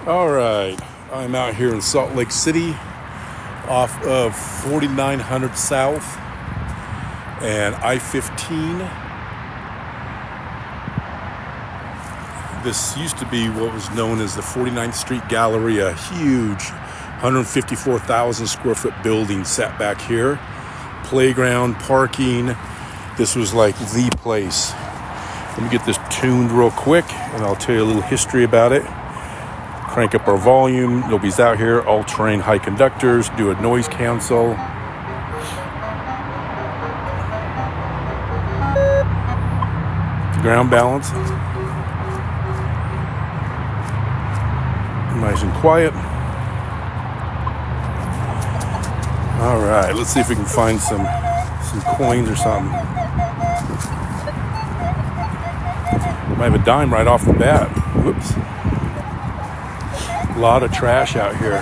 All right, I'm out here in Salt Lake City off of 4900 South and I-15. This used to be what was known as the 49th Street Galleria, a huge 154,000 square foot building sat back here. Playground, parking. This was like the place. Let me get this tuned real quick and I'll tell you a little history about it. Crank up our volume. Nobody's out here. All-terrain high conductors. Do a noise cancel. Ground balance. Nice and quiet. All right, let's see if we can find some coins or something. Might have a dime right off the bat. Whoops. A lot of trash out here.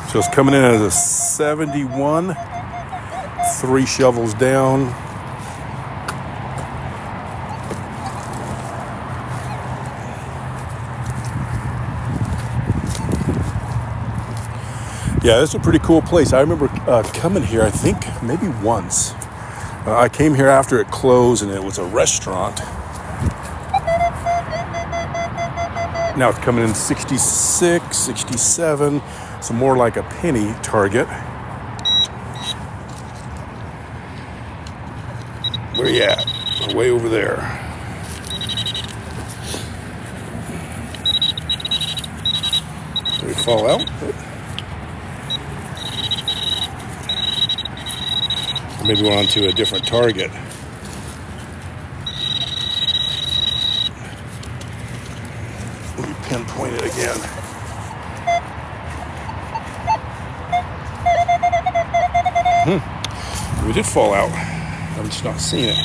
So it's coming in as a 71, 3 shovels down. Yeah, this is a pretty cool place. I remember coming here, I think maybe once. I came here after it closed and it was a restaurant. Now it's coming in 66, 67, so more like a penny target. Where you at? Way over there. Did it fall out? Maybe we're on to a different target. Let me pinpoint it again. We did fall out. I'm just not seeing it.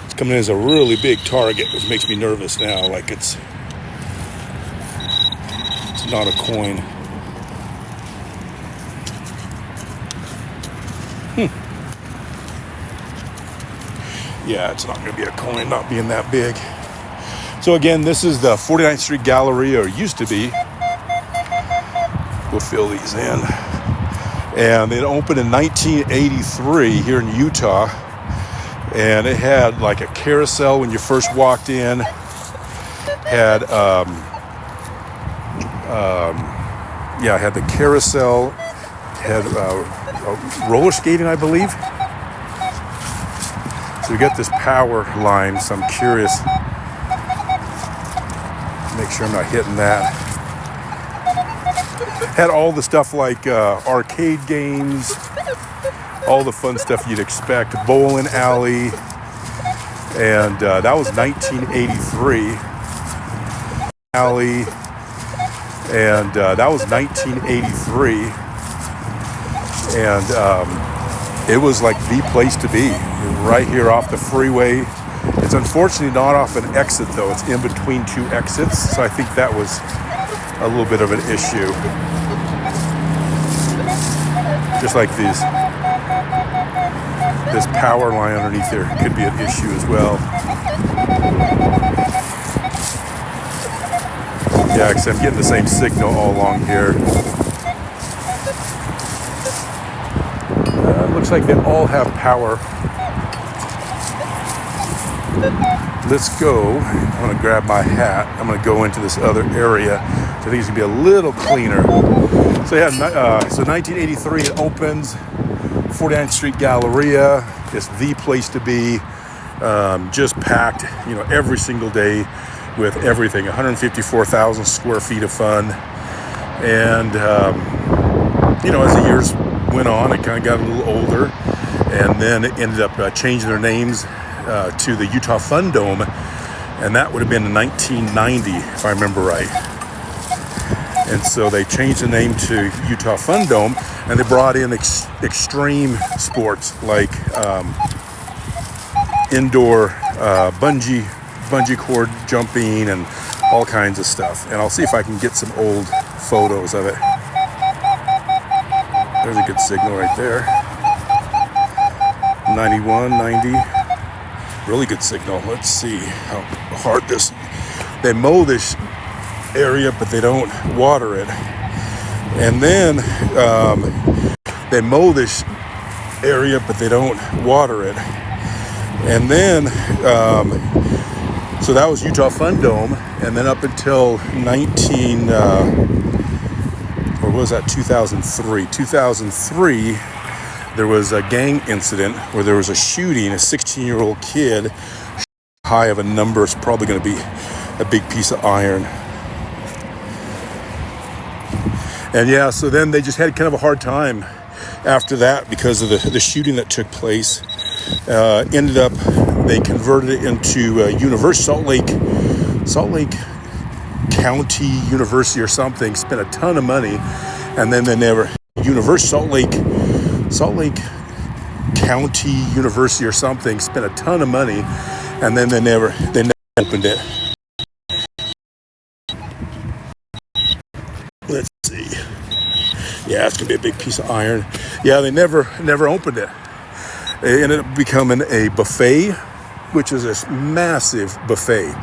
It's coming in as a really big target, which makes me nervous now. Like it's not a coin. Yeah, it's not going to be a coin, not being that big. So again, this is the 49th Street Galleria, or used to be. We'll fill these in. And it opened in 1983 here in Utah. And it had like a carousel when you first walked in. Had, it had the carousel. Had roller skating, I believe. So we got this power line, so I'm curious. Make sure I'm not hitting that. Had all the stuff like arcade games, all the fun stuff you'd expect. Bowling alley, and that was 1983. Alley, and that was 1983. And it was like the place to be, right here off the freeway. It's unfortunately not off an exit though, it's in between 2 exits, so I think that was a little bit of an issue. Just like this power line underneath there could be an issue as well. Yeah, because I'm getting the same signal all along here. Looks like they all have power. Let's go. I'm going to grab my hat. I'm going to go into this other area. I think it's going to be a little cleaner. So yeah, so 1983 it opens. 49th Street Galleria. It's the place to be. Just packed, every single day with everything. 154,000 square feet of fun. And, as the years went on, it kind of got a little older, and then it ended up changing their names to the Utah Fun Dome, and that would have been in 1990 if I remember right. And so they changed the name to Utah Fun Dome, and they brought in extreme sports like indoor bungee cord jumping and all kinds of stuff. And I'll see if I can get some old photos of it. There's a good signal right there. 91, 90. Really good signal. Let's see how hard this. They mow this area, but they don't water it. And then they mow this area, but they don't water it. And then, so that was Utah Fun Dome. And then up until 2003. 2003, there was a gang incident where there was a shooting. A 16-year-old kid, high of a number, it's probably going to be a big piece of iron. And yeah, so then they just had kind of a hard time after that because of the shooting that took place. Ended up, they converted it into Salt Lake County University or something, spent a ton of money, and then they never, Salt Lake County University or something, spent a ton of money, and then they never opened it. Let's see. Yeah, it's gonna be a big piece of iron. Yeah, they never opened it. It ended up becoming a buffet, which is this massive buffet.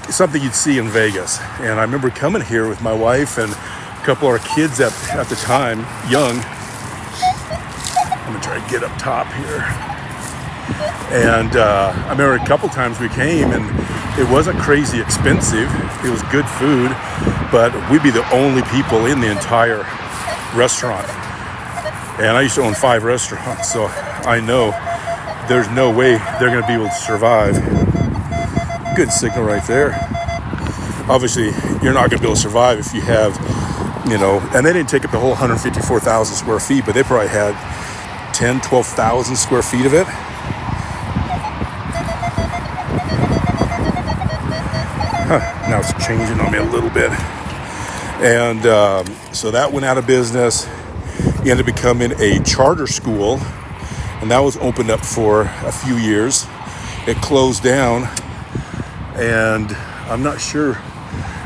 Something you'd see in Vegas. And I remember coming here with my wife and a couple of our kids at the time, young. I'm gonna try to get up top here. And I remember a couple times we came and it wasn't crazy expensive. It was good food, but we'd be the only people in the entire restaurant. And I used to own 5 restaurants, so I know there's no way they're gonna be able to survive. Good signal right there. Obviously, you're not gonna be able to survive if you have, and they didn't take up the whole 154,000 square feet, but they probably had 10, 12,000 square feet of it. Now it's changing on me a little bit. And so that went out of business. It ended up becoming a charter school, and that was opened up for a few years. It closed down, and I'm not sure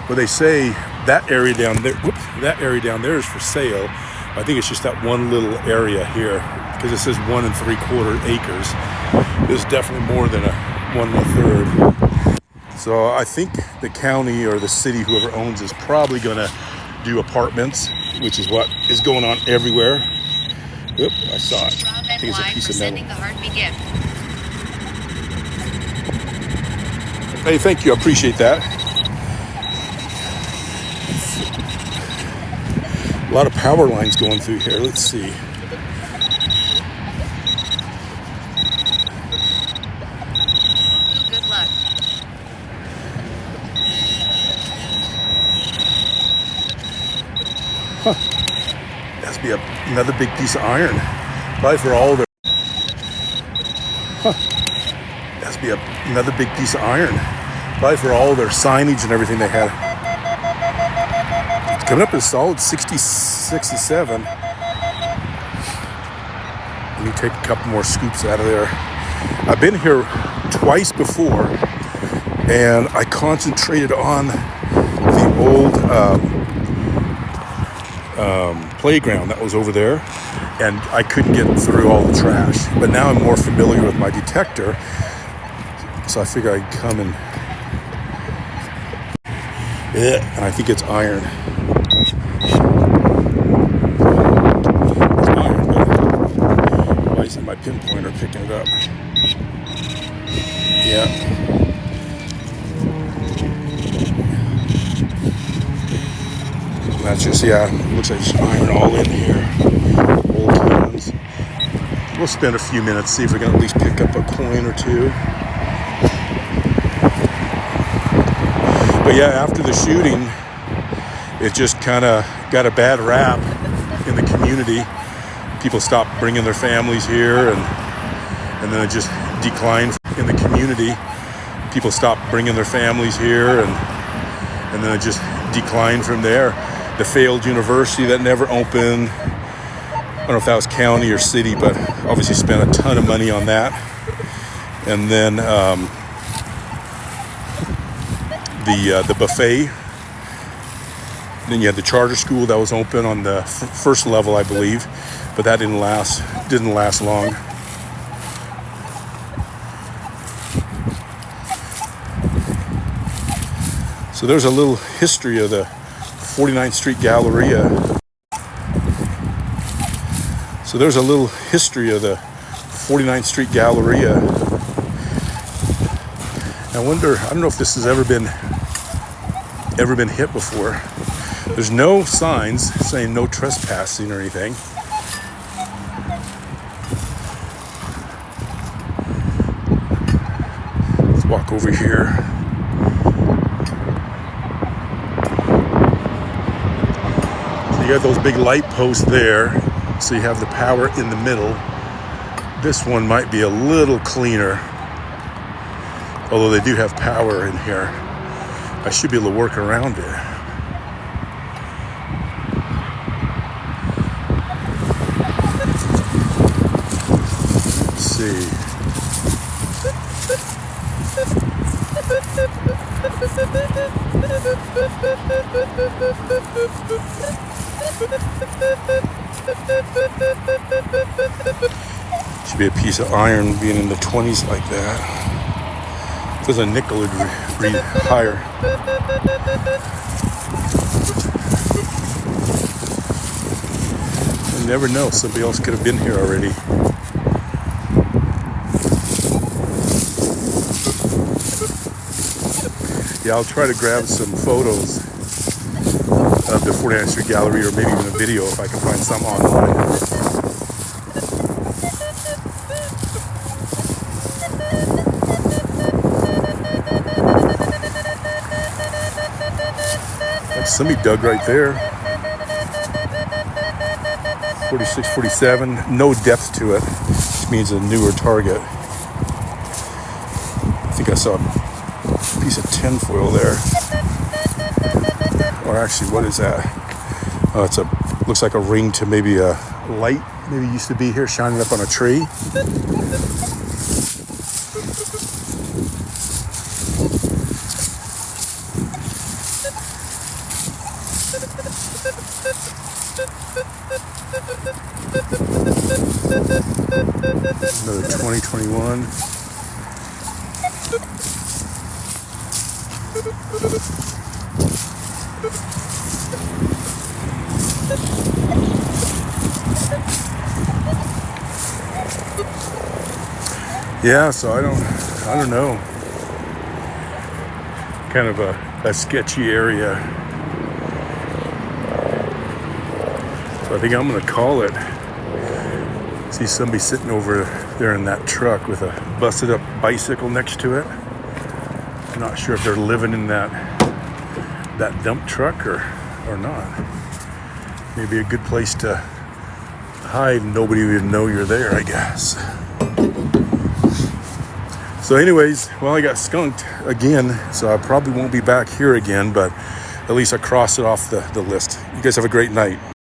what they say. That area down there is for sale. I think it's just that one little area here, because it says 1 3/4 acres. There's definitely more than a 1 1/3. So I think the county or the city, whoever owns, is probably going to do apartments, which is what is going on everywhere. Oop, I saw it. I think it's a piece of metal. Hey, thank you. I appreciate that. A lot of power lines going through here. Let's see. Good luck. Huh. Has to be another big piece of iron. Probably for all their. Huh. Has to be another big piece of iron. Probably for all their signage and everything they had. It's coming up as solid 67. Let me take a couple more scoops out of there. I've been here twice before, and I concentrated on the old playground that was over there, and I couldn't get through all the trash. But now I'm more familiar with my detector, so I figure I'd come and I think it's iron. It's iron, but why isn't my pinpointer picking it up? Yeah. That's just, looks like there's iron all in here. Old cans. We'll spend a few minutes, see if we can at least pick up a coin or two. But yeah, after the shooting, it just kind of got a bad rap in the community. People stopped bringing their families here, and then it just declined in the community. People stopped bringing their families here, and then it just declined from there. The failed university that never opened. I don't know if that was county or city, but obviously spent a ton of money on that. And then the buffet Then you had the charter school that was open on the first level, I believe, but that didn't last long. So there's a little history of the 49th Street Galleria. So there's a little history of the 49th Street Galleria. I don't know if this has ever been hit before. There's no signs saying no trespassing or anything. Let's walk over here. So you got those big light posts there. So you have the power in the middle. This one might be a little cleaner, although they do have power in here. I should be able to work around it. Let's see. Should be a piece of iron being in the 20s like that. If there's a nickel, it'd read higher. You never know, somebody else could have been here already. Yeah, I'll try to grab some photos of the 49th Street Gallery, or maybe even a video if I can find some online. Somebody dug right there. 46, 47, no depth to it, which means a newer target. I think I saw a piece of tinfoil there. Or actually, what is that? Oh, looks like a ring to maybe a light, maybe used to be here, shining up on a tree. Another 2021. Yeah, so I don't know. Kind of a sketchy area. So I think I'm gonna call it. See somebody sitting over there in that truck with a busted up bicycle next to it. I'm not sure if they're living in that dump truck or not. Maybe a good place to hide and nobody would know you're there, I guess. So anyways, well, I got skunked again, so I probably won't be back here again, but at least I crossed it off the list. You guys have a great night.